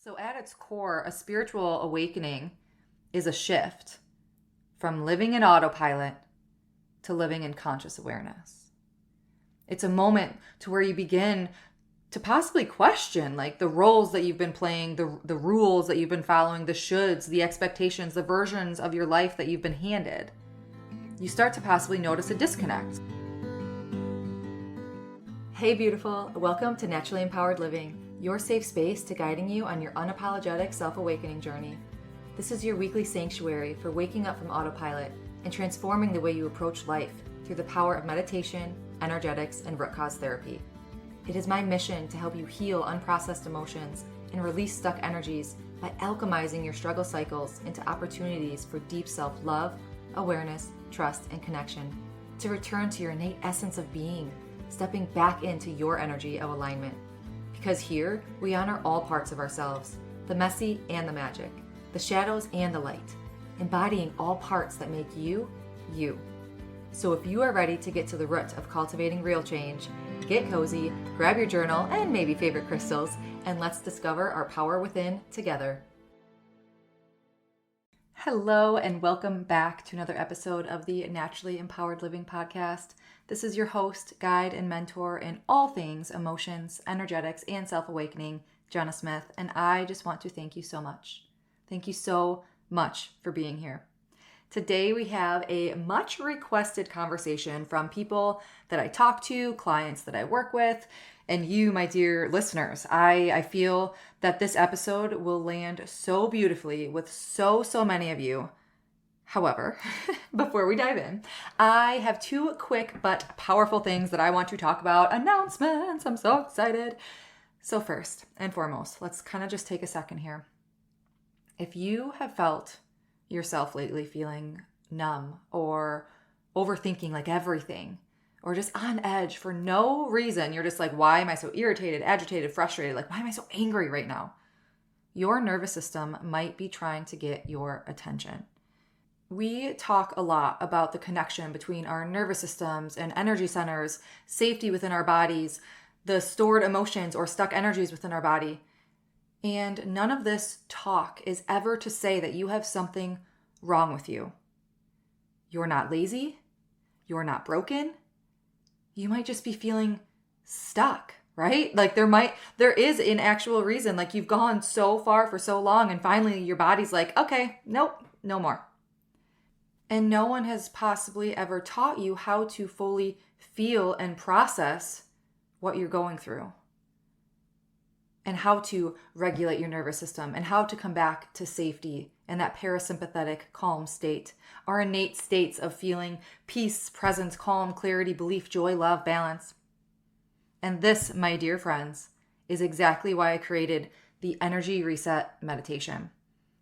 So at its core, a spiritual awakening is a shift from living in autopilot to living in conscious awareness. It's a moment to where you begin to possibly question like the roles that you've been playing, the rules that you've been following, the shoulds, the expectations, the versions of your life that you've been handed. You start to possibly notice a disconnect. Hey beautiful, welcome to Naturally Empowered Living, your safe space to guiding you on your unapologetic self-awakening journey. This is your weekly sanctuary for waking up from autopilot and transforming the way you approach life through the power of meditation, energetics, and root cause therapy. It is my mission to help you heal unprocessed emotions and release stuck energies by alchemizing your struggle cycles into opportunities for deep self-love, awareness, trust, and connection, to return to your innate essence of being, stepping back into your energy of alignment. Because here, we honor all parts of ourselves, the messy and the magic, the shadows and the light, embodying all parts that make you, you. So if you are ready to get to the root of cultivating real change, get cozy, grab your journal and maybe favorite crystals, and let's discover our power within together. Hello and welcome back to another episode of the Naturally Empowered Living podcast. This is your host, guide, and mentor in all things emotions, energetics, and self-awakening, Jenna Smith, and I just want to thank you so much. Thank you so much for being here. Today we have a much requested conversation from people that I talk to, clients that I work with, and you, my dear listeners. I feel that this episode will land so beautifully with so many of you. However, before we dive in, I have two quick but powerful things that I want to talk about. Announcements. I'm so excited. So first and foremost, let's kind of just take a second here. If you have felt yourself lately feeling numb or overthinking like everything, or just on edge for no reason, you're just like, why am I so irritated, agitated, frustrated? Like, why am I so angry right now? Your nervous system might be trying to get your attention. We talk a lot about the connection between our nervous systems and energy centers, safety within our bodies, the stored emotions or stuck energies within our body. And none of this talk is ever to say that you have something wrong with you. You're not lazy. You're not broken. You might just be feeling stuck, right? Like there is an actual reason, like you've gone so far for so long and finally your body's like, okay, nope, no more. And no one has possibly ever taught you how to fully feel and process what you're going through, and how to regulate your nervous system, and how to come back to safety and that parasympathetic calm state, our innate states of feeling peace, presence, calm, clarity, belief, joy, love, balance. And this, my dear friends, is exactly why I created the Energy Reset Meditation.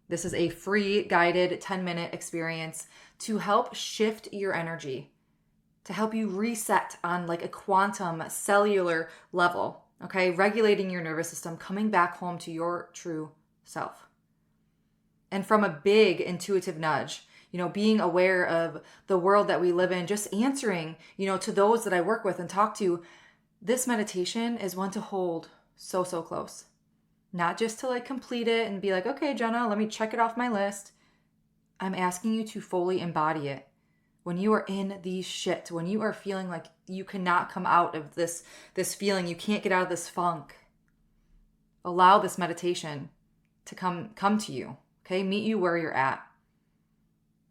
This is a free guided 10-minute experience to help shift your energy, to help you reset on like a quantum cellular level. Okay, regulating your nervous system, coming back home to your true self. And from a big intuitive nudge, being aware of the world that we live in, just answering, to those that I work with and talk to, this meditation is one to hold so close. Not just to like complete it and be like, okay, Jenna, let me check it off my list. I'm asking you to fully embody it. When you are in these shit, when you are feeling like you cannot come out of this feeling, you can't get out of this funk, allow this meditation to come to you, okay? Meet you where you're at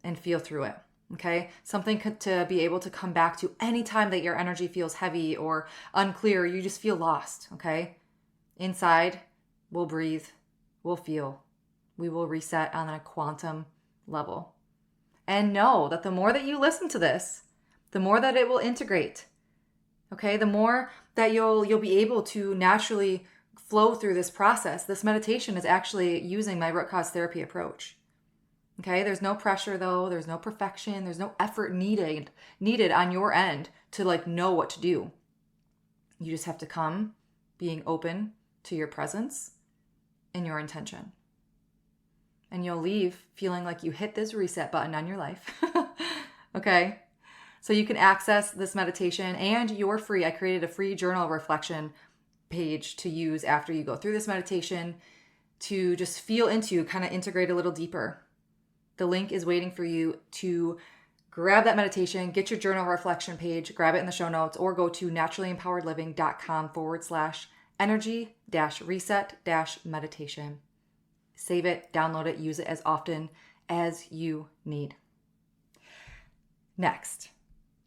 and feel through it, okay? Something to be able to come back to anytime that your energy feels heavy or unclear, you just feel lost, okay? Inside, we'll breathe, we'll feel, we will reset on a quantum level. And know that the more that you listen to this, the more that it will integrate. Okay, the more that you'll be able to naturally flow through this process. This meditation is actually using my root cause therapy approach. Okay, there's no pressure though, there's no perfection, there's no effort needed on your end to like know what to do. You just have to come being open to your presence and your intention. And you'll leave feeling like you hit this reset button on your life. Okay? So you can access this meditation and you're free. I created a free journal reflection page to use after you go through this meditation. to just feel into, kind of integrate a little deeper. The link is waiting for you to grab that meditation, get your journal reflection page, grab it in the show notes, or go to naturallymempoweredliving.com/energy-reset-meditation. Save it, download it, use it as often as you need. Next.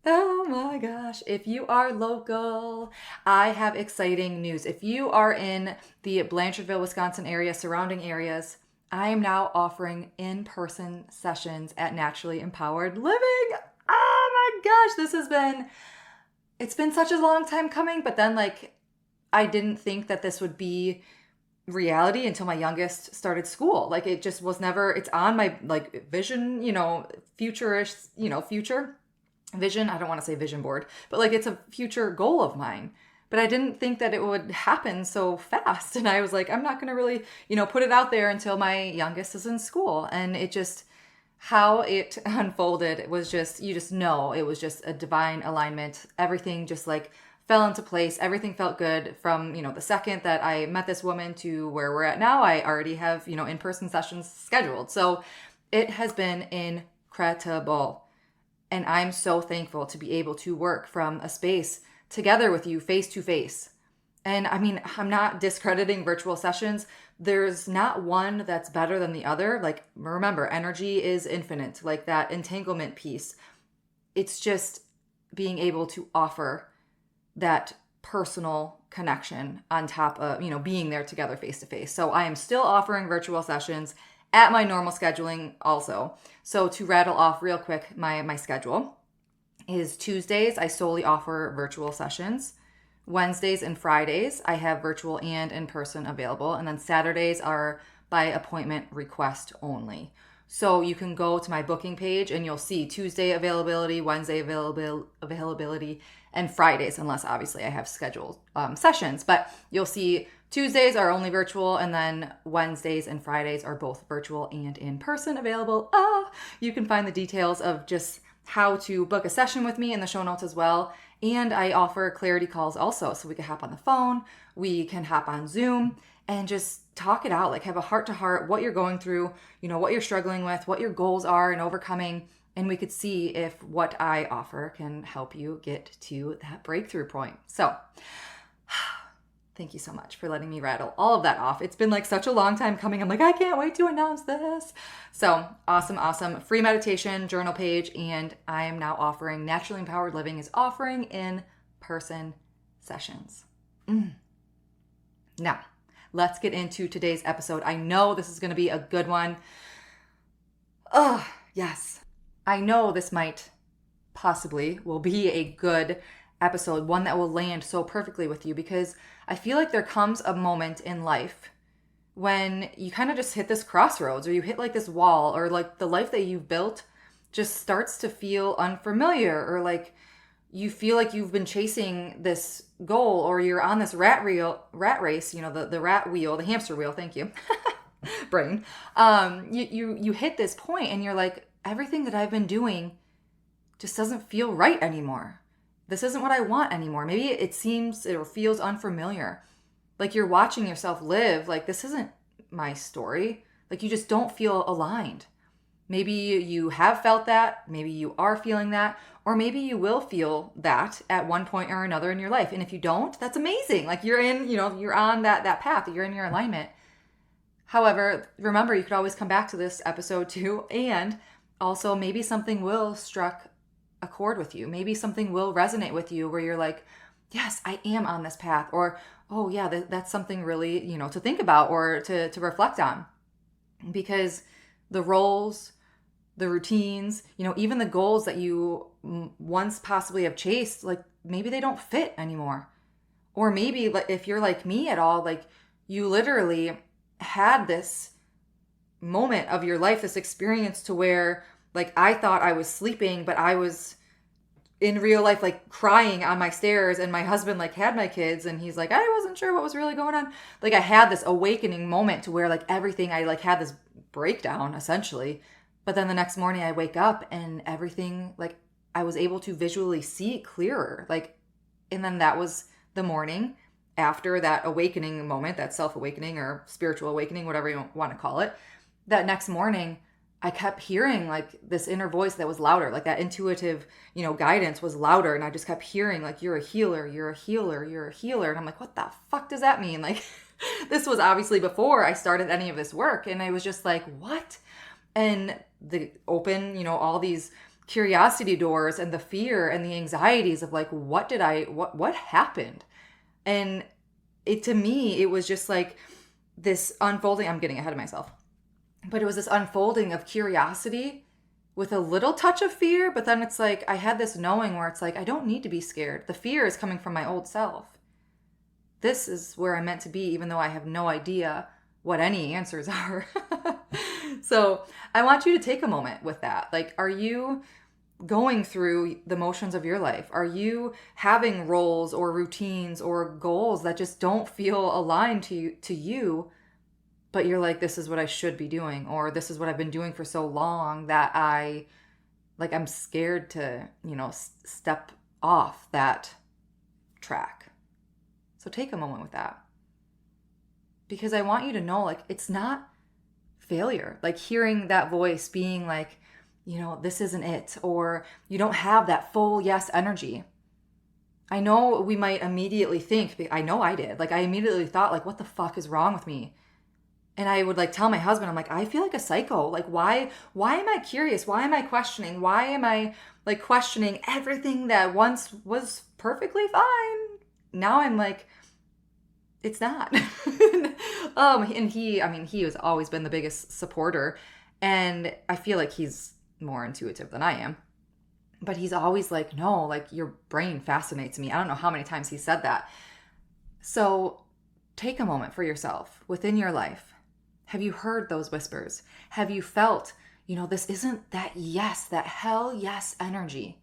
Oh my gosh, if you are local, I have exciting news. If you are in the Blanchardville, Wisconsin area, surrounding areas, I am now offering in-person sessions at Naturally Empowered Living. Oh my gosh, it's been such a long time coming, but then I didn't think that this would be reality until my youngest started school. It just was never, it's on my vision, future vision. I don't want to say vision board, but it's a future goal of mine. But I didn't think that it would happen so fast. And I was like, I'm not going to really, put it out there until my youngest is in school. And how it unfolded, it was just, it was just a divine alignment. Everything just fell into place. Everything felt good from, the second that I met this woman to where we're at now. I already have, in-person sessions scheduled. So it has been incredible. And I'm so thankful to be able to work from a space together with you face to face. And I'm not discrediting virtual sessions. There's not one that's better than the other. Remember, energy is infinite, that entanglement piece. It's just being able to offer that personal connection on top of, being there together face to face. So I am still offering virtual sessions at my normal scheduling also. So to rattle off real quick, my schedule is Tuesdays, I solely offer virtual sessions. Wednesdays and Fridays, I have virtual and in-person available. And then Saturdays are by appointment request only. So you can go to my booking page and you'll see Tuesday availability, Wednesday availability, and Fridays, unless obviously I have scheduled sessions. But you'll see Tuesdays are only virtual, and then Wednesdays and Fridays are both virtual and in-person available. You can find the details of just how to book a session with me in the show notes as well. And I offer clarity calls also. So we can hop on the phone, we can hop on Zoom and just talk it out, have a heart to heart, what you're going through, what you're struggling with, what your goals are and overcoming. And we could see if what I offer can help you get to that breakthrough point. So thank you so much for letting me rattle all of that off. It's been such a long time coming. I'm I can't wait to announce this. So awesome. Free meditation journal page. And I am now offering, Naturally Empowered Living is offering in-person sessions. Now, let's get into today's episode. I know this is going to be a good one. Oh, yes. I know this will be a good episode, one that will land so perfectly with you, because I feel there comes a moment in life when you kind of just hit this crossroads, or you hit this wall, or the life that you've built just starts to feel unfamiliar, or you feel you've been chasing this goal, or you're on this rat race, the rat wheel, the hamster wheel, thank you, brain. You hit this point and you're everything that I've been doing just doesn't feel right anymore. This isn't what I want anymore. Maybe it seems or feels unfamiliar. You're watching yourself live. This isn't my story. You just don't feel aligned. Maybe you have felt that. Maybe you are feeling that. Or maybe you will feel that at one point or another in your life. And if you don't, that's amazing. You're in, you're on that path. You're in your alignment. However, remember, you could always come back to this episode too. And also maybe something will struck a chord with you. Maybe something will resonate with you where you're yes, I am on this path. Or, oh yeah, that's something really, to think about or to reflect on. Because the roles, the routines, even the goals that you once possibly have chased, maybe they don't fit anymore. Or maybe if you're like me at all, you literally had this moment of your life, this experience to where I thought I was sleeping, but I was in real life, crying on my stairs, and my husband had my kids, and he's I wasn't sure what was really going on. I had this awakening moment to where everything, I had this breakdown essentially. But then the next morning I wake up and everything, I was able to visually see clearer. And then that was the morning. after that awakening moment, that self-awakening or spiritual awakening, whatever you want to call it, that next morning, I kept hearing like this inner voice that was louder, like that intuitive, guidance was louder. And I just kept hearing like, you're a healer, you're a healer, you're a healer. And I'm like, what the fuck does that mean? Like, this was obviously before I started any of this work. And I was just like, what? And the open, all these curiosity doors and the fear and the anxieties of like, what happened? And to me, it was just like this unfolding. I'm getting ahead of myself. But it was this unfolding of curiosity with a little touch of fear. But then it's like, I had this knowing where it's like, I don't need to be scared. The fear is coming from my old self. This is where I'm meant to be, even though I have no idea what any answers are. So I want you to take a moment with that. Like, are you going through the motions of your life? Are you having roles or routines or goals that just don't feel aligned to you? But you're like, this is what I should be doing, or this is what I've been doing for so long that I'm scared to, step off that track. So take a moment with that. Because I want you to know, like, it's not failure. Like hearing that voice being like, this isn't it, or you don't have that full yes energy. I know we might immediately think, I know I did. Like I immediately thought like, what the fuck is wrong with me? And I would like tell my husband, I'm like, I feel like a psycho. Like, why am I curious? Why am I questioning? Why am I like questioning everything that once was perfectly fine? Now I'm like, it's not. And he has always been the biggest supporter. And I feel like he's more intuitive than I am. But he's always like, no, like your brain fascinates me. I don't know how many times he said that. So take a moment for yourself within your life. Have you heard those whispers? Have you felt, this isn't that yes, that hell yes energy,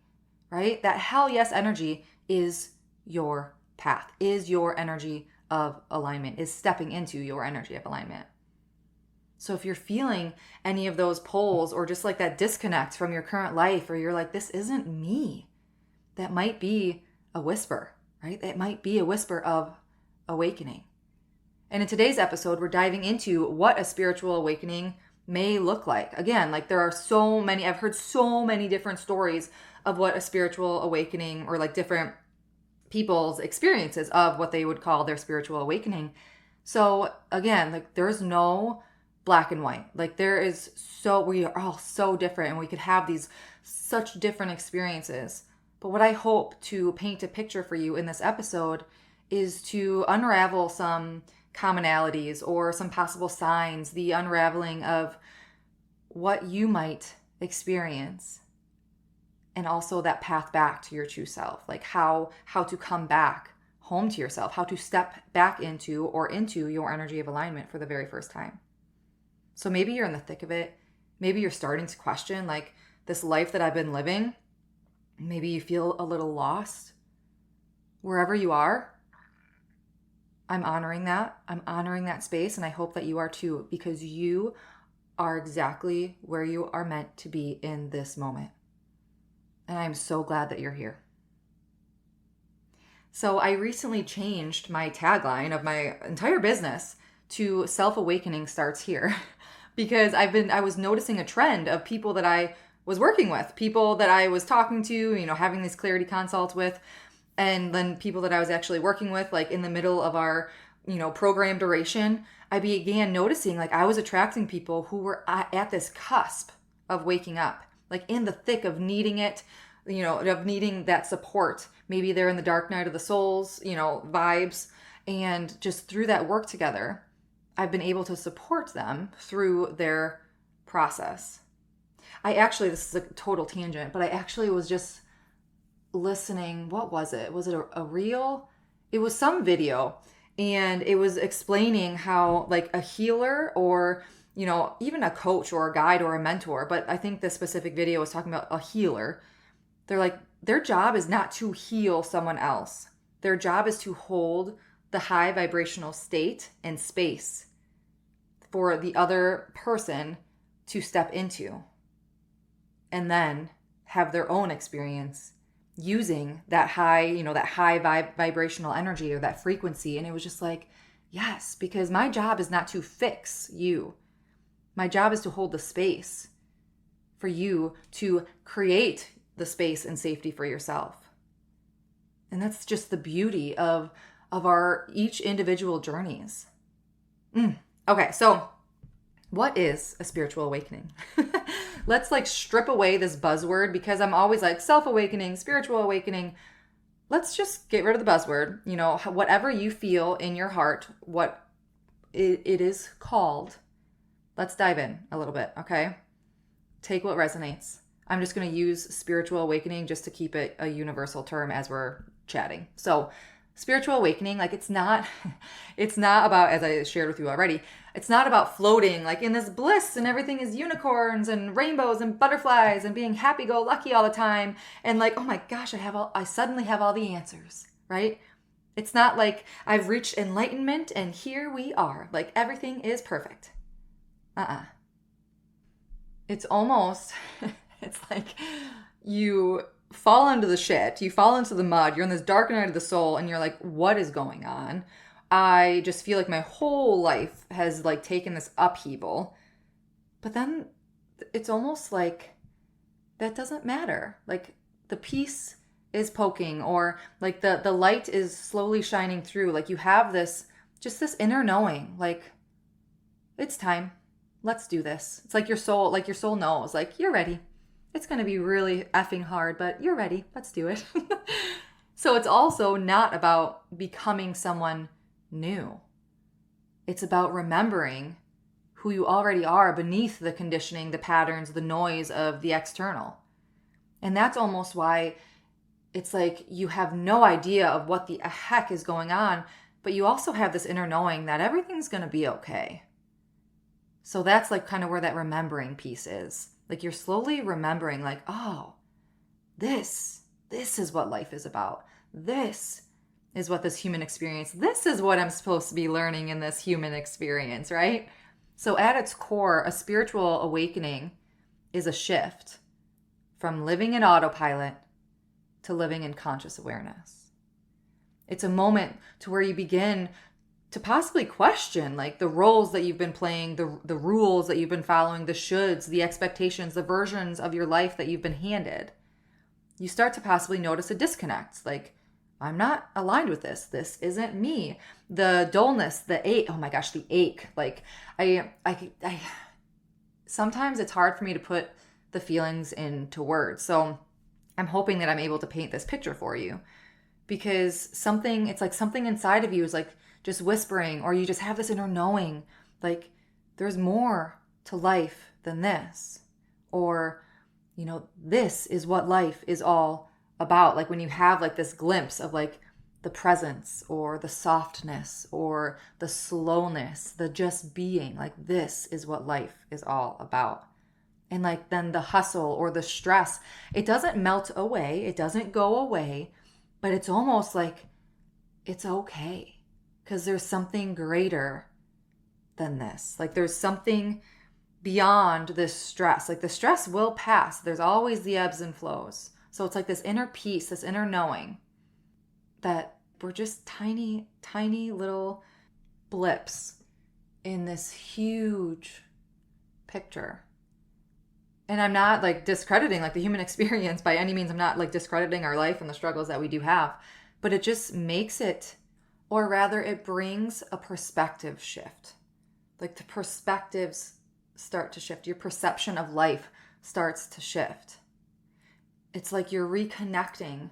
right? That hell yes energy is your path, is your energy of alignment, is stepping into your energy of alignment. So if you're feeling any of those pulls or just like that disconnect from your current life, or you're like, this isn't me, that might be a whisper, right? That might be a whisper of awakening. And in today's episode, we're diving into what a spiritual awakening may look like. Again, like there are so many, I've heard so many different stories of what a spiritual awakening, or like different people's experiences of what they would call their spiritual awakening. So again, like there's no black and white. Like we are all so different, and we could have these such different experiences. But what I hope to paint a picture for you in this episode is to unravel some commonalities or some possible signs, the unraveling of what you might experience, and also that path back to your true self, like how to come back home to yourself, how to step back into your energy of alignment for the very first time. So maybe you're in the thick of it. Maybe you're starting to question like this life that I've been living. Maybe you feel a little lost. Wherever you are, I'm honoring that. I'm honoring that space, and I hope that you are too, because you are exactly where you are meant to be in this moment. And I'm so glad that you're here. So I recently changed my tagline of my entire business to self-awakening starts here, because I was noticing a trend of people that I was working with, people that I was talking to, having these clarity consults with, and then people that I was actually working with, like in the middle of our, program duration, I began noticing like I was attracting people who were at this cusp of waking up, like in the thick of needing it, of needing that support. Maybe they're in the dark night of the souls, vibes. And just through that work together, I've been able to support them through their process. This is a total tangent, but I actually was just listening. What was it? Was it a reel? It was some video, and it was explaining how like a healer, or even a coach or a guide or a mentor, but I think this specific video was talking about a healer. They're like, their job is not to heal someone else. Their job is to hold the high vibrational state and space for the other person to step into, and then have their own experience using that high, that high vibrational energy or that frequency. And it was just like, yes, because my job is not to fix you. My job is to hold the space for you to create the space and safety for yourself. And that's just the beauty of our each individual journeys. Okay, so what is a spiritual awakening? Let's strip away this buzzword, because I'm always like self-awakening, spiritual awakening. Let's just get rid of the buzzword. Whatever you feel in your heart, what it is called. Let's dive in a little bit, okay? Take what resonates. I'm just going to use spiritual awakening just to keep it a universal term as we're chatting. So spiritual awakening, it's not about, as I shared with you already, it's not about floating in this bliss and everything is unicorns and rainbows and butterflies and being happy-go-lucky all the time. And oh my gosh, I suddenly have all the answers, right? It's not like I've reached enlightenment and here we are. Everything is perfect. It's almost, it's like you fall into the shit, you fall into the mud, you're in this dark night of the soul, and you're like, what is going on? I just feel like my whole life has taken this upheaval. But then it's almost like that doesn't matter. The peace is poking, or the light is slowly shining through. You have this inner knowing, it's time. Let's do this. It's your soul knows, you're ready. It's going to be really effing hard, but you're ready. Let's do it. So it's also not about becoming someone new. It's about remembering who you already are beneath the conditioning, the patterns, the noise of the external. And that's almost why it's you have no idea of what the heck is going on, but you also have this inner knowing that everything's going to be okay. So that's kind of where that remembering piece is. You're slowly remembering oh, this is what life is about. This is what this human experience, this is what I'm supposed to be learning in this human experience, right? So at its core, a spiritual awakening is a shift from living in autopilot to living in conscious awareness. It's a moment to where you begin to possibly question the roles that you've been playing, the rules that you've been following, the shoulds, the expectations, the versions of your life that you've been handed. You start to possibly notice a disconnect. I'm not aligned with this. This isn't me. The dullness, the ache. Oh my gosh, the ache. I sometimes it's hard for me to put the feelings into words. So I'm hoping that I'm able to paint this picture for you, because something inside of you is just whispering, or you just have this inner knowing, there's more to life than this, or, this is what life is all about. When you have this glimpse of the presence or the softness or the slowness, the just being, this is what life is all about. And then the hustle or the stress, it doesn't melt away, it doesn't go away, but it's almost it's okay. Because there's something greater than this. There's something beyond this stress. The stress will pass. There's always the ebbs and flows. So it's this inner peace, this inner knowing that we're just tiny, tiny little blips in this huge picture. And I'm not discrediting the human experience by any means. I'm not discrediting our life and the struggles that we do have. But it just makes it, or rather it brings a perspective shift. The perspectives start to shift. Your perception of life starts to shift. It's you're reconnecting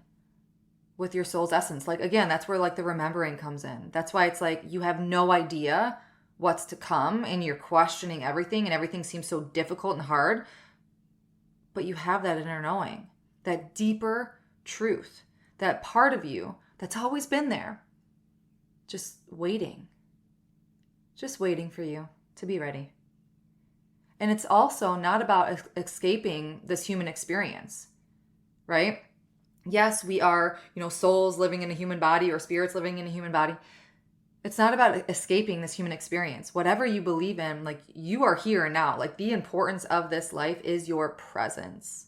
with your soul's essence. Again, that's where the remembering comes in. That's why it's you have no idea what's to come and you're questioning everything and everything seems so difficult and hard. But you have that inner knowing, that deeper truth, that part of you that's always been there. Just waiting for you to be ready. And it's also not about escaping this human experience, right? Yes, we are, souls living in a human body or spirits living in a human body. It's not about escaping this human experience. Whatever you believe in, you are here now. The importance of this life is your presence.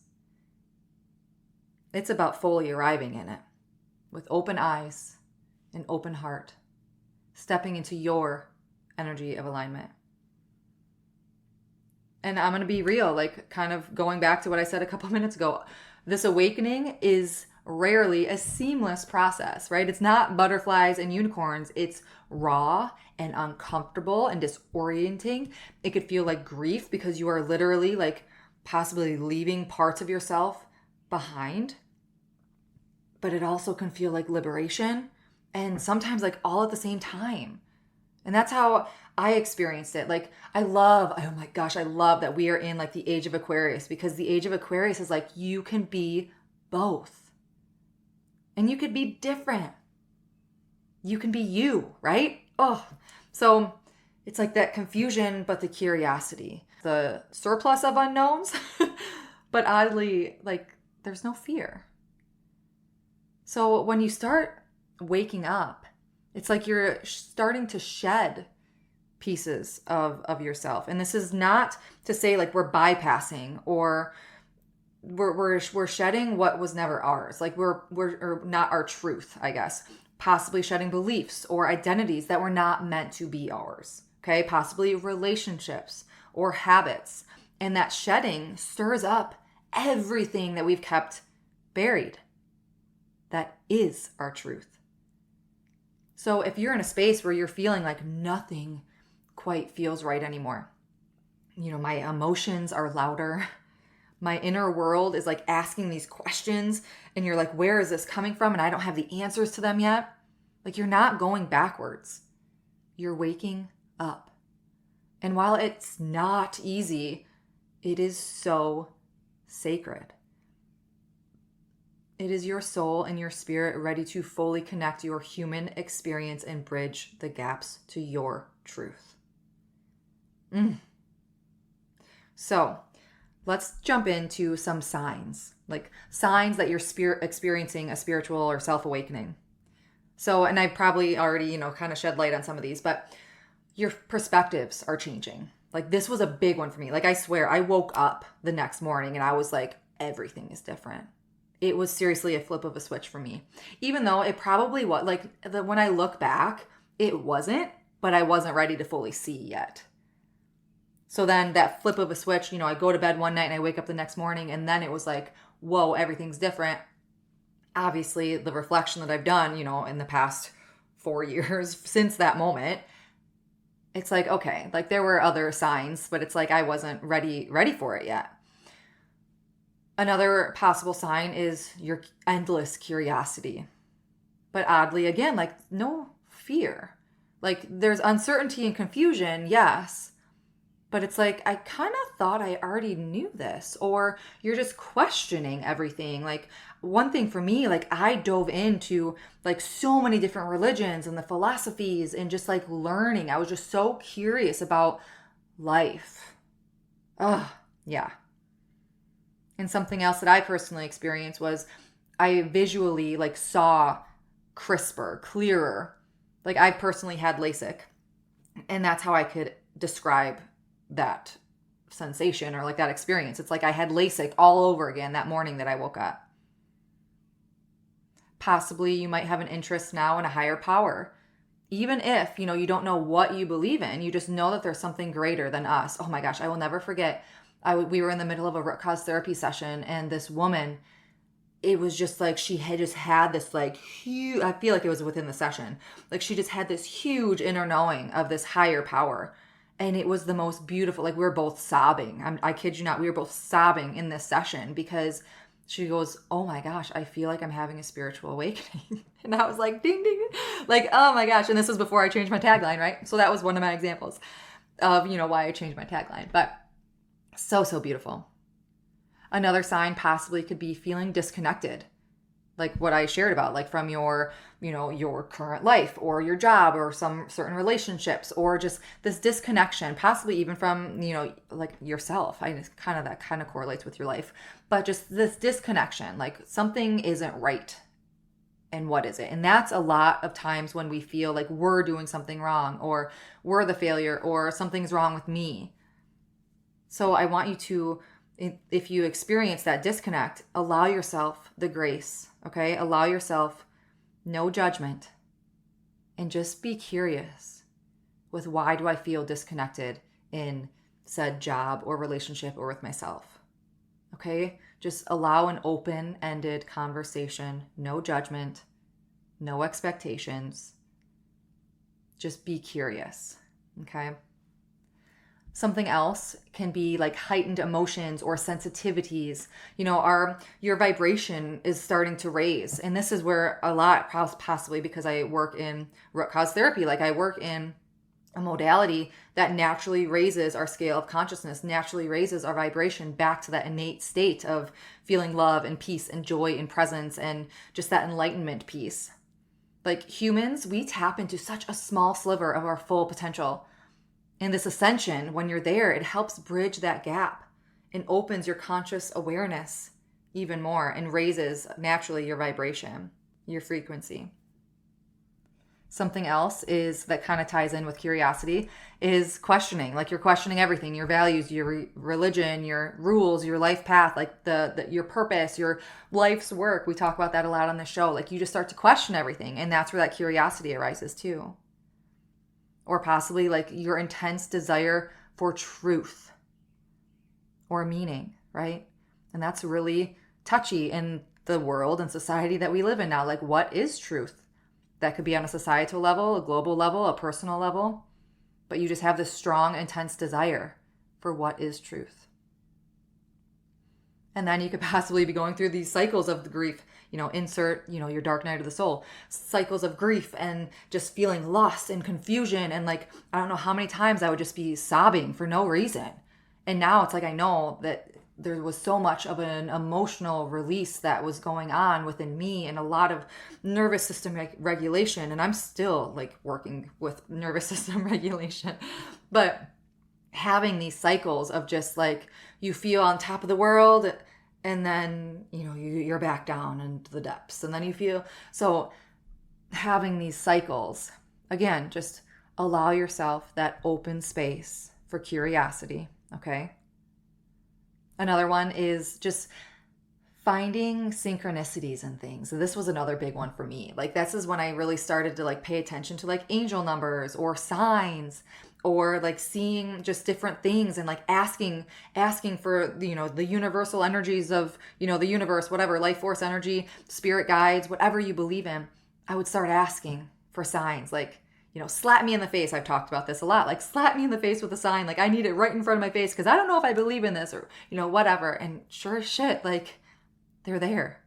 It's about fully arriving in it with open eyes and open heart, stepping into your energy of alignment. And I'm going to be real, like kind of going back to what I said a couple minutes ago. This awakening is rarely a seamless process, right? It's not butterflies and unicorns. It's raw and uncomfortable and disorienting. It could feel like grief because you are literally like possibly leaving parts of yourself behind. But it also can feel like liberation and sometimes like all at the same time. And that's how I experienced it. Like I love that we are in like the age of Aquarius, because the age of Aquarius is like you can be both. And you could be different. You can be you, right? Oh, so it's like that confusion, but the curiosity, the surplus of unknowns, but oddly, like there's no fear. So when you start waking up, it's like you're starting to shed pieces of yourself. And this is not to say like we're bypassing or we're shedding what was never ours. Like we're or not our truth, I guess. Possibly shedding beliefs or identities that were not meant to be ours. Okay, possibly relationships or habits. And that shedding stirs up everything that we've kept buried. That is our truth. So if you're in a space where you're feeling like nothing quite feels right anymore, my emotions are louder, my inner world is like asking these questions and you're like, where is this coming from? And I don't have the answers to them yet. Like you're not going backwards. You're waking up. And while it's not easy, it is so sacred. It is your soul and your spirit ready to fully connect your human experience and bridge the gaps to your truth. So let's jump into some signs, like signs that you're experiencing a spiritual or self-awakening. So, and I've probably already, kind of shed light on some of these, but your perspectives are changing. Like this was a big one for me. Like I swear I woke up the next morning and I was like, everything is different. It was seriously a flip of a switch for me. Even though it probably was, when I look back, it wasn't, but I wasn't ready to fully see yet. So then that flip of a switch, I go to bed one night and I wake up the next morning and then it was like, whoa, everything's different. Obviously, the reflection that I've done, in the past 4 years since that moment, it's like, okay, like there were other signs, but it's like I wasn't ready for it yet. Another possible sign is your endless curiosity. But oddly, again, like no fear. Like there's uncertainty and confusion, yes. But it's like, I kind of thought I already knew this. Or you're just questioning everything. Like one thing for me, like I dove into like so many different religions and the philosophies and just like learning. I was just so curious about life. Yeah. And something else that I personally experienced was I visually like saw crisper, clearer. Like I personally had LASIK, and that's how I could describe that sensation or like that experience. It's like I had LASIK all over again that morning that I woke up. Possibly you might have an interest now in a higher power. Even if, you don't know what you believe in, you just know that there's something greater than us. Oh my gosh, I will never forget. We were in the middle of a root cause therapy session and this woman, it was just like she had just had this like huge, I feel like it was within the session, like she just had this huge inner knowing of this higher power. And it was the most beautiful, like we were both sobbing. I kid you not, we were both sobbing in this session because she goes, oh my gosh, I feel like I'm having a spiritual awakening. And I was like, ding, ding, like, oh my gosh. And this was before I changed my tagline, right? So that was one of my examples of, why I changed my tagline. But so beautiful. Another sign possibly could be feeling disconnected. Like what I shared about, like from your, your current life or your job or some certain relationships or just this disconnection, possibly even from, like yourself. That kind of correlates with your life, but just this disconnection, like something isn't right. And what is it? And that's a lot of times when we feel like we're doing something wrong or we're the failure or something's wrong with me. So I want you to if you experience that disconnect, allow yourself the grace, okay? Allow yourself no judgment and just be curious with, why do I feel disconnected in said job or relationship or with myself? Okay? Just allow an open-ended conversation, no judgment, no expectations. Just be curious, okay? Something else can be like heightened emotions or sensitivities. Your vibration is starting to raise. And this is where a lot, possibly because I work in root cause therapy, like I work in a modality that naturally raises our scale of consciousness, naturally raises our vibration back to that innate state of feeling love and peace and joy and presence and just that enlightenment piece. Like humans, we tap into such a small sliver of our full potential. And this ascension, when you're there, it helps bridge that gap and opens your conscious awareness even more and raises naturally your vibration, your frequency. Something else is that kind of ties in with curiosity is questioning. Like you're questioning everything, your values, your religion, your rules, your life path, like your purpose, your life's work. We talk about that a lot on the show. Like you just start to question everything, and that's where that curiosity arises too. Or possibly like your intense desire for truth or meaning, right? And that's really touchy in the world and society that we live in now. Like, what is truth? That could be on a societal level, a global level, a personal level. But you just have this strong, intense desire for what is truth. And then you could possibly be going through these cycles of the grief, insert, your dark night of the soul, cycles of grief and just feeling lost and confusion. And like, I don't know how many times I would just be sobbing for no reason. And now it's like, I know that there was so much of an emotional release that was going on within me and a lot of nervous system regulation. And I'm still like working with nervous system regulation, but having these cycles of just like, you feel on top of the world and then, you're back down into the depths. And then you feel, so having these cycles, again, just allow yourself that open space for curiosity. Okay. Another one is just finding synchronicities in things. So this was another big one for me. Like this is when I really started to like pay attention to like angel numbers or signs, or like seeing just different things and like asking for, the universal energies of, the universe, whatever, life force energy, spirit guides, whatever you believe in. I would start asking for signs, like, slap me in the face. I've talked about this a lot. Like slap me in the face with a sign. Like I need it right in front of my face because I don't know if I believe in this or, whatever. And sure as shit, like they're there.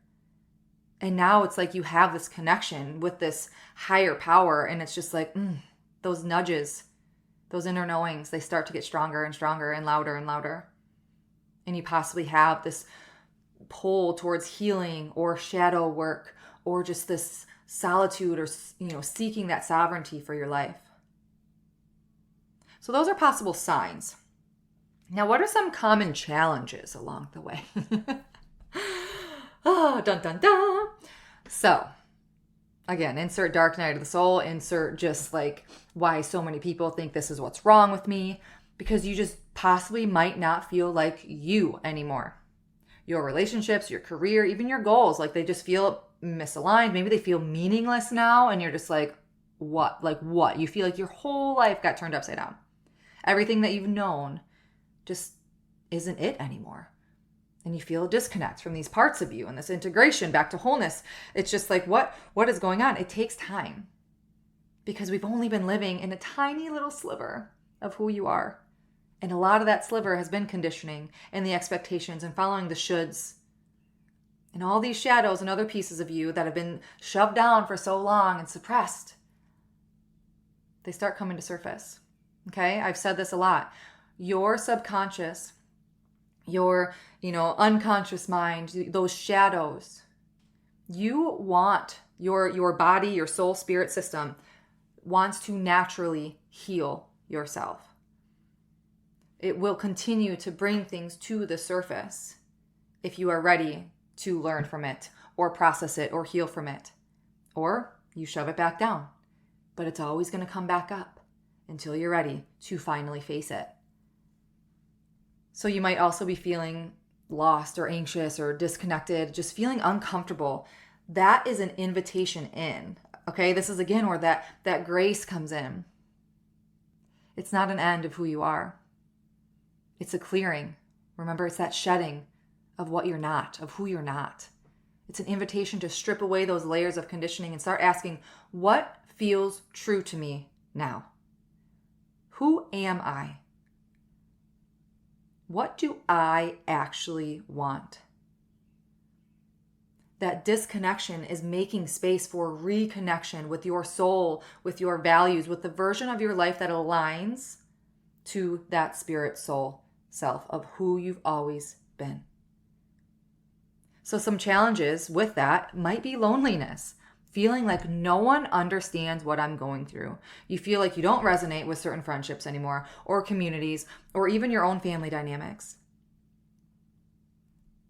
And now it's like you have this connection with this higher power. And it's just like those nudges, those inner knowings, they start to get stronger and stronger and louder and louder. And you possibly have this pull towards healing or shadow work or just this solitude or, seeking that sovereignty for your life. So those are possible signs. Now, what are some common challenges along the way? Oh, dun, dun, dun. So, again, insert dark night of the soul, insert just like why so many people think this is what's wrong with me, because you just possibly might not feel like you anymore. Your relationships, your career, even your goals, like they just feel misaligned. Maybe they feel meaningless now, and you're just like, what? Like what? You feel like your whole life got turned upside down. Everything that you've known just isn't it anymore. And you feel a disconnect from these parts of you and this integration back to wholeness. It's just like, what is going on? It takes time because we've only been living in a tiny little sliver of who you are. And a lot of that sliver has been conditioning and the expectations and following the shoulds. And all these shadows and other pieces of you that have been shoved down for so long and suppressed, they start coming to surface. Okay? I've said this a lot. Your subconscious, your, unconscious mind, those shadows, you want your body, your soul, spirit system wants to naturally heal yourself. It will continue to bring things to the surface if you are ready to learn from it or process it or heal from it. Or you shove it back down. But it's always going to come back up until you're ready to finally face it. So you might also be feeling lost or anxious or disconnected, just feeling uncomfortable. That is an invitation in. Okay, this is again where that grace comes in. It's not an end of who you are. It's a clearing. Remember, it's that shedding of what you're not, of who you're not. It's an invitation to strip away those layers of conditioning and start asking, what feels true to me now? Who am I? What do I actually want? That disconnection is making space for reconnection with your soul, with your values, with the version of your life that aligns to that spirit soul self of who you've always been. So some challenges with that might be loneliness, feeling like no one understands what I'm going through. You feel like you don't resonate with certain friendships anymore, or communities, or even your own family dynamics.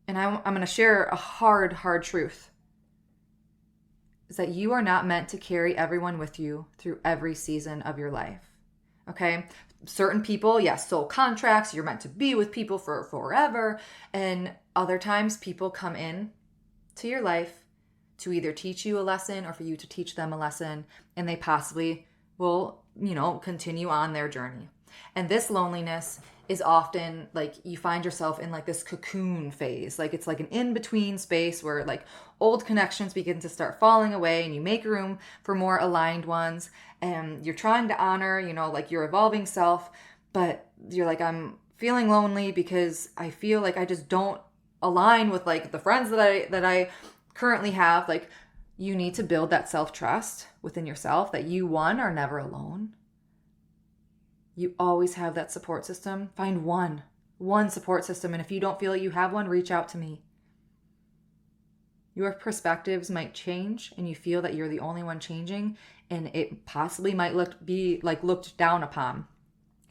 And I'm going to share a hard truth, is that you are not meant to carry everyone with you through every season of your life. Okay? Certain people, yes, soul contracts, you're meant to be with people for forever. And other times people come in to your life to either teach you a lesson or for you to teach them a lesson, and they possibly will, continue on their journey. And this loneliness is often like you find yourself in like this cocoon phase. Like it's like an in-between space where like old connections begin to start falling away and you make room for more aligned ones. And you're trying to honor, like your evolving self, but you're like, I'm feeling lonely because I feel like I just don't align with like the friends that I currently have. Like you need to build that self-trust within yourself that you, one, are never alone. You always have that support system. Find one support system. And if you don't feel like you have one, reach out to me. Your perspectives might change and you feel that you're the only one changing, and it possibly might be looked down upon.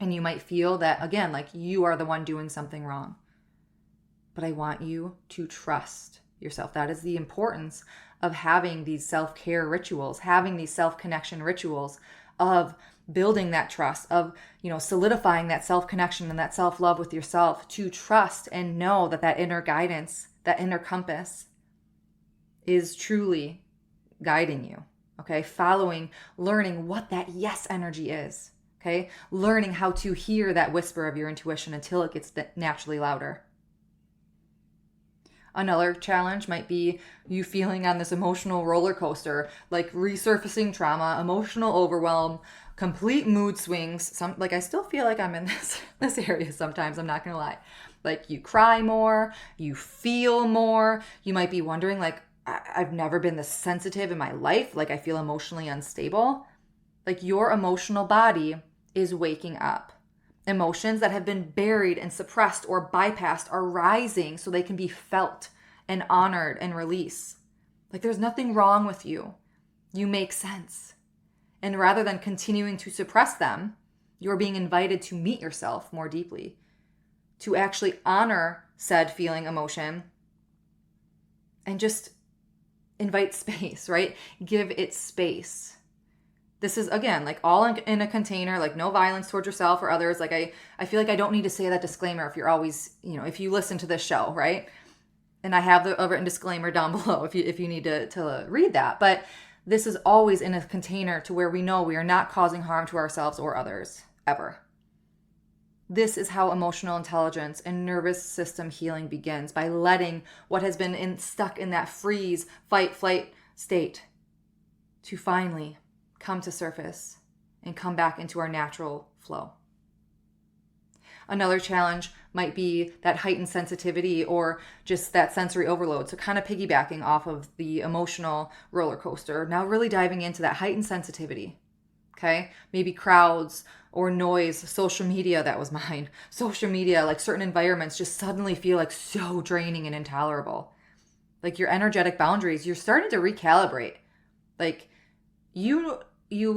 And you might feel that, again, like you are the one doing something wrong. But I want you to trust yourself. That is the importance of having these self-care rituals, having these self-connection rituals, of building that trust, of, solidifying that self-connection and that self-love with yourself, to trust and know that inner guidance, that inner compass is truly guiding you. Okay. Learning what that yes energy is. Okay. Learning how to hear that whisper of your intuition until it gets naturally louder. Another challenge might be you feeling on this emotional roller coaster, like resurfacing trauma, emotional overwhelm, complete mood swings. I still feel like I'm in this area sometimes, I'm not going to lie. Like you cry more, you feel more. You might be wondering, like, I've never been this sensitive in my life. Like I feel emotionally unstable. Like your emotional body is waking up. Emotions that have been buried and suppressed or bypassed are rising so they can be felt and honored and released. Like there's nothing wrong with you. You make sense. And rather than continuing to suppress them, you're being invited to meet yourself more deeply, to actually honor said feeling, emotion, and just invite space, right? Give it space. This is, again, like all in a container, like no violence towards yourself or others. Like I feel like I don't need to say that disclaimer if you're always, if you listen to this show, right? And I have the written disclaimer down below if you need to read that. But this is always in a container to where we know we are not causing harm to ourselves or others, ever. This is how emotional intelligence and nervous system healing begins, by letting what has been stuck in that freeze, fight, flight state to finally come to surface and come back into our natural flow. Another challenge might be that heightened sensitivity or just that sensory overload. So kind of piggybacking off of the emotional roller coaster, now really diving into that heightened sensitivity. Okay, maybe crowds or noise, social media. That was mine. Social media, like certain environments just suddenly feel like so draining and intolerable. Like your energetic boundaries, you're starting to recalibrate. Like you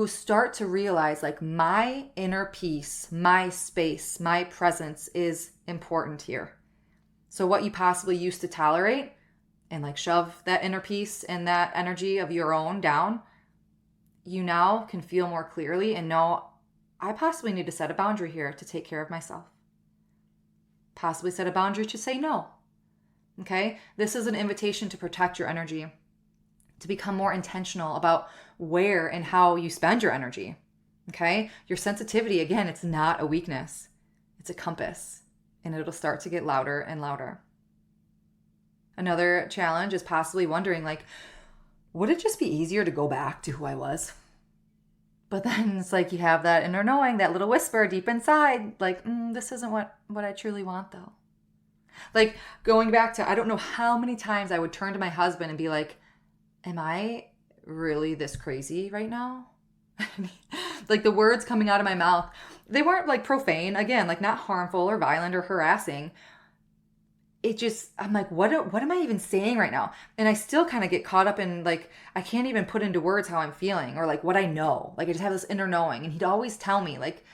start to realize, like, my inner peace, my space, my presence is important here. So what you possibly used to tolerate and like shove that inner peace and that energy of your own down, you now can feel more clearly and know, I possibly need to set a boundary here to take care of myself. Possibly set a boundary to say no. Okay? This is an invitation to protect your energy, to become more intentional about where and how you spend your energy. Okay? Your sensitivity, again, it's not a weakness. It's a compass, and it'll start to get louder and louder. Another challenge is possibly wondering, like, would it just be easier to go back to who I was? But then it's like you have that inner knowing, that little whisper deep inside, like, this isn't what I truly want, though. Like, going back to, I don't know how many times I would turn to my husband and be like, am I really this crazy right now? Like, the words coming out of my mouth, they weren't like profane, again, like not harmful or violent or harassing. It just, I'm like, what am I even saying right now? And I still kind of get caught up in, like, I can't even put into words how I'm feeling or like what I know. Like, I just have this inner knowing. And he'd always tell me, like,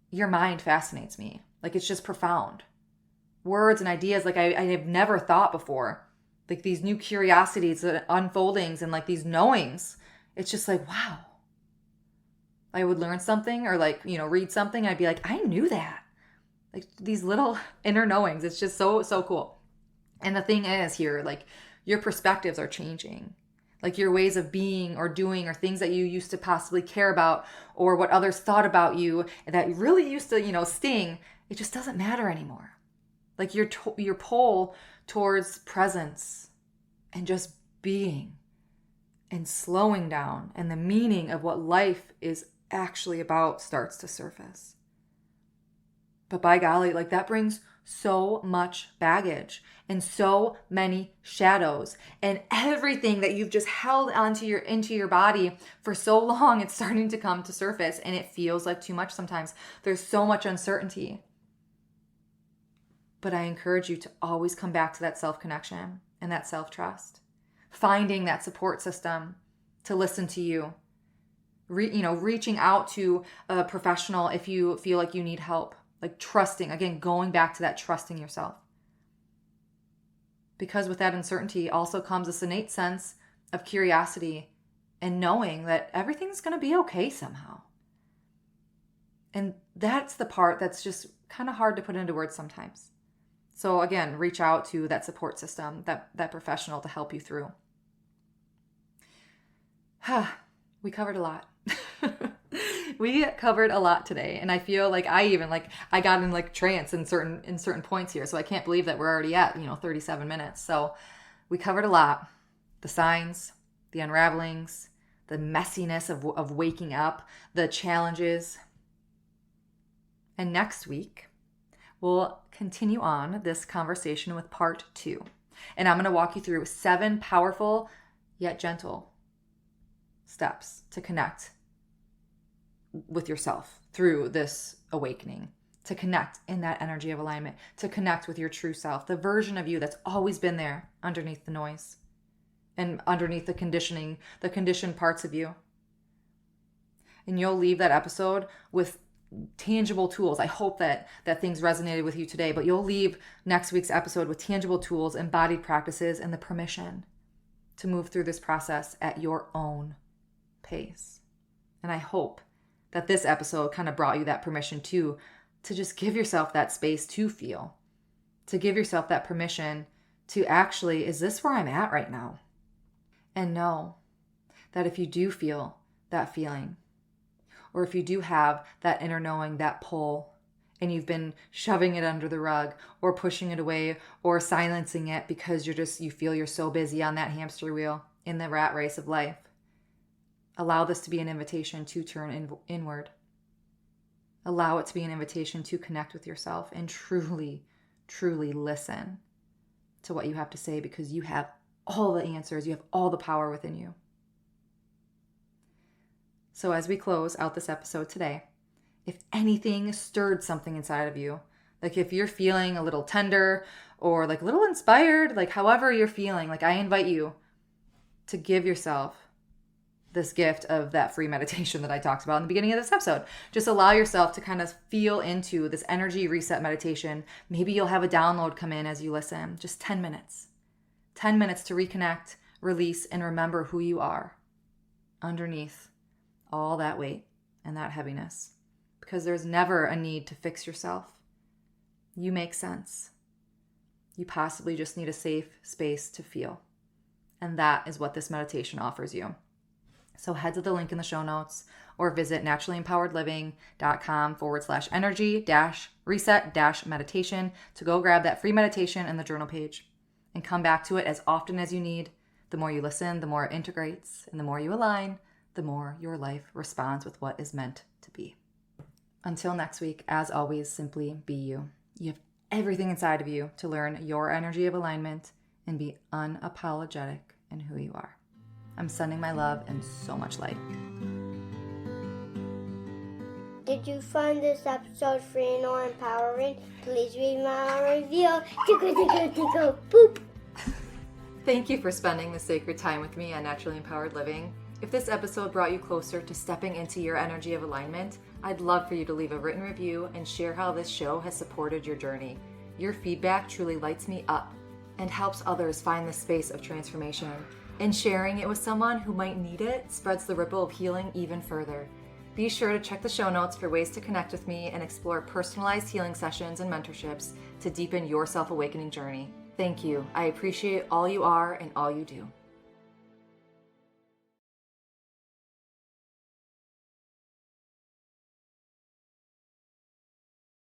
your mind fascinates me. Like, it's just profound. Words and ideas like I have never thought before. Like, these new curiosities, unfoldings, and like these knowings. It's just like, wow. I would learn something or like, read something. I'd be like, I knew that. Like, these little inner knowings. It's just so cool. And the thing is here, like, your perspectives are changing. Like, your ways of being or doing or things that you used to possibly care about or what others thought about you that really used to, sting, it just doesn't matter anymore. Like, your pull towards presence and just being and slowing down and the meaning of what life is actually about starts to surface. But by golly, like, that brings so much baggage and so many shadows and everything that you've just held into your body for so long. It's starting to come to surface, and it feels like too much sometimes. There's so much uncertainty. But I encourage you to always come back to that self-connection and that self-trust, finding that support system to listen to you, reaching out to a professional if you feel like you need help. Like, trusting, again, going back to that trusting yourself. Because with that uncertainty also comes this innate sense of curiosity and knowing that everything's going to be okay somehow. And that's the part that's just kind of hard to put into words sometimes. So again, reach out to that support system, that professional to help you through. We covered a lot. We covered a lot today, and I feel like I got in like trance in certain points here. So I can't believe that we're already at 37 minutes. So we covered a lot: the signs, the unravelings, the messiness of waking up, the challenges. And next week we'll continue on this conversation with part 2, and I'm going to walk you through 7 powerful yet gentle steps to connect with yourself through this awakening, to connect in that energy of alignment, to connect with your true self, the version of you that's always been there underneath the noise and underneath the conditioning, the conditioned parts of you. And you'll leave that episode with tangible tools. I hope that things resonated with you today, but you'll leave next week's episode with tangible tools, embodied practices, and the permission to move through this process at your own pace. And I hope that this episode kind of brought you that permission to just give yourself that space to feel, to give yourself that permission to actually, is this where I'm at right now? And know that if you do feel that feeling, or if you do have that inner knowing, that pull, and you've been shoving it under the rug or pushing it away or silencing it because you feel you're so busy on that hamster wheel in the rat race of life, allow this to be an invitation to turn inward. Allow it to be an invitation to connect with yourself and truly, truly listen to what you have to say, because you have all the answers. You have all the power within you. So as we close out this episode today, if anything stirred something inside of you, like if you're feeling a little tender or like a little inspired, like however you're feeling, like I invite you to give yourself this gift of that free meditation that I talked about in the beginning of this episode. Just allow yourself to kind of feel into this energy reset meditation. Maybe you'll have a download come in as you listen. Just 10 minutes. 10 minutes to reconnect, release, and remember who you are underneath all that weight and that heaviness. Because there's never a need to fix yourself. You make sense. You possibly just need a safe space to feel. And that is what this meditation offers you. So head to the link in the show notes or visit naturallympoweredliving.com/energy-reset-meditation to go grab that free meditation and the journal page and come back to it as often as you need. The more you listen, the more it integrates, and the more you align, the more your life responds with what is meant to be. Until next week, as always, simply be you. You have everything inside of you to learn your energy of alignment and be unapologetic in who you are. I'm sending my love and so much light. Did you find this episode free or empowering? Please read my review. Tickle, boop. Thank you for spending the sacred time with me on Naturally Empowered Living. If this episode brought you closer to stepping into your energy of alignment, I'd love for you to leave a written review and share how this show has supported your journey. Your feedback truly lights me up and helps others find the space of transformation. And sharing it with someone who might need it spreads the ripple of healing even further. Be sure to check the show notes for ways to connect with me and explore personalized healing sessions and mentorships to deepen your self-awakening journey. Thank you. I appreciate all you are and all you do.